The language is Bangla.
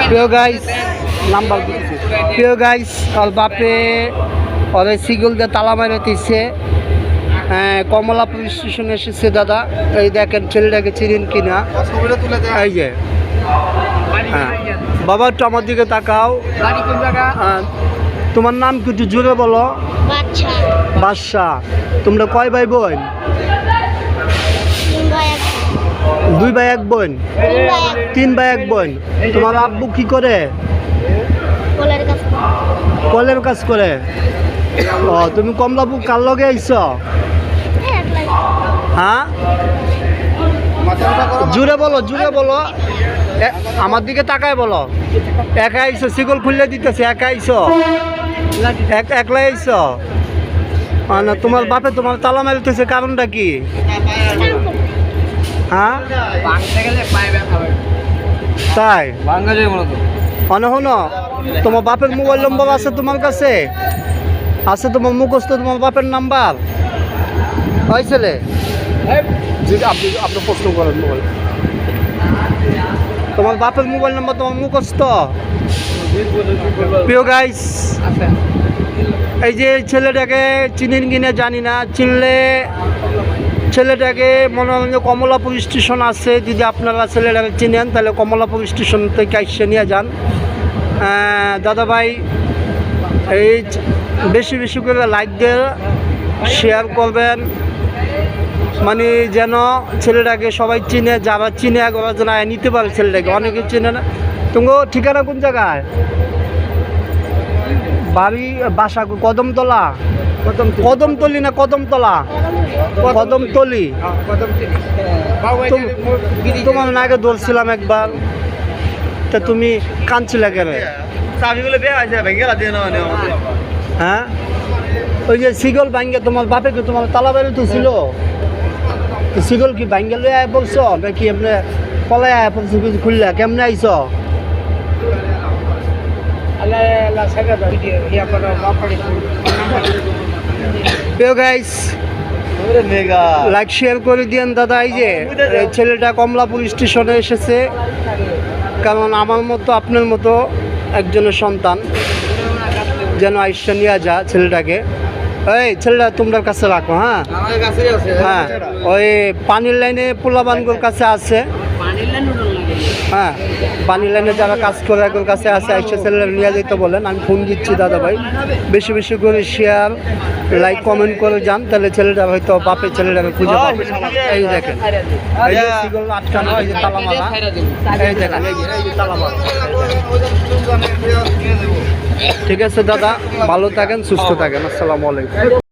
প্রিয় গাইস প্রিয় গাইস ওর বাপে ওরে সিগল দিয়ে তালা মারে দিচ্ছে। কমলা পুলিশ স্টেশনে এসেছে দাদা। এই দেখেন ছেলেটাকে চিনেন কিনা। এই যে হ্যাঁ বাবা, একটু আমার দিকে তাকাও। তোমার নাম কি একটু জোরে বলো? বাদশা। তোমরা কয় ভাই বোন? দুই ভাই এক বোন, তিন ভাই এক বোন। তোমার আব্বু কি করে? কলের কাজ করে। ও, তুমি কমলাপুর কার লগে আইছ? হ্যাঁ জুড়ে বলো, জুড়ে বলো। আমার দিকে তাকায় বলো। একা আইছো? সিগল খুললে দিতেছে। একা আইছো? একলাই আইছো? না তোমার বাপে তোমার তালা মারিতেছে, কারণটা কি? হ্যাঁ তাই হনো তোমার বাপের মোবাইল নম্বর আছে তোমার কাছে? আছে তোমার মুখস্থ তোমার বাপের নাম্বার? ওই ছেলে যদি আপনি প্রশ্ন করেন মোবাইল, তোমার বাপের মোবাইল নাম্বার তোমার মুখস্থ? প্রিয় গাইস, এই যে ছেলেটাকে চিনেন কিনা জানি না। চিনলে ছেলেটাকে মনে হয় যে কমলাপুর স্টেশন আছে। যদি আপনারা ছেলেটাকে চিনেন তাহলে কমলাপুর স্টেশন থেকে এসে নিয়ে যান। দাদা ভাই, এই বেশি বেশি করে লাইক দিয়ে শেয়ার করবেন, মানে যেন ছেলেটাকে সবাই চিনে। যারা চিনে একবার যেন নিতে পারে ছেলেটাকে। অনেকে চিনে না। তুমি ঠিকানা কোন জায়গায়? বাড়ি বাসা কদমতলা? কদমতলি না কদমতলা? কদমতলি। তোমার আগে ধরছিলাম একবার, তা তুমি কাঁদছিলে কেন? হ্যাঁ ওই যে সিগল ভাঙ্গে তোমার বাপে কি তোমার তালা বাড়ি তো ছিল? সিগল কি ভাঙ্গে লয়ে আয় বলছো নাকি এমনি পলায় আয় বলছো? কিছু খুললে কেমনে আইছ? লাইক শেয়ার করে দিয়েন দাদা। এই যে ছেলেটা কমলাপুর স্টেশনে এসেছে, কারণ আমার মতো আপনার মতো একজনের সন্তান যেন আইসা নিয়ে যা ছেলেটাকে। এই ছেলেটা তোমরা কাছে রাখো। হ্যাঁ হ্যাঁ, ওই পানির লাইনে পোলাবানগুলোর কাছে আছে। হ্যাঁ পানির লাইনে যারা কাজ করে ওর কাছে আছে, আইসা ছেলেটা নিয়ে যেতে বলেন। আমি ফোন দিচ্ছি দাদা ভাই। বেশি বেশি করে শেয়ার লাইক কমেন্ট করে যান, তাহলে ছেলেটা হয়তো বাপের ছেলেটাকে খুঁজে পাবে। এই দেখেন, এই যে সিগল আটকানো, এই যে তালামালা, এই দেখেন এই যে তালামালা। ঠিক আছে দাদা, ভালো থাকেন, সুস্থ থাকেন। আসসালামু আলাইকুম।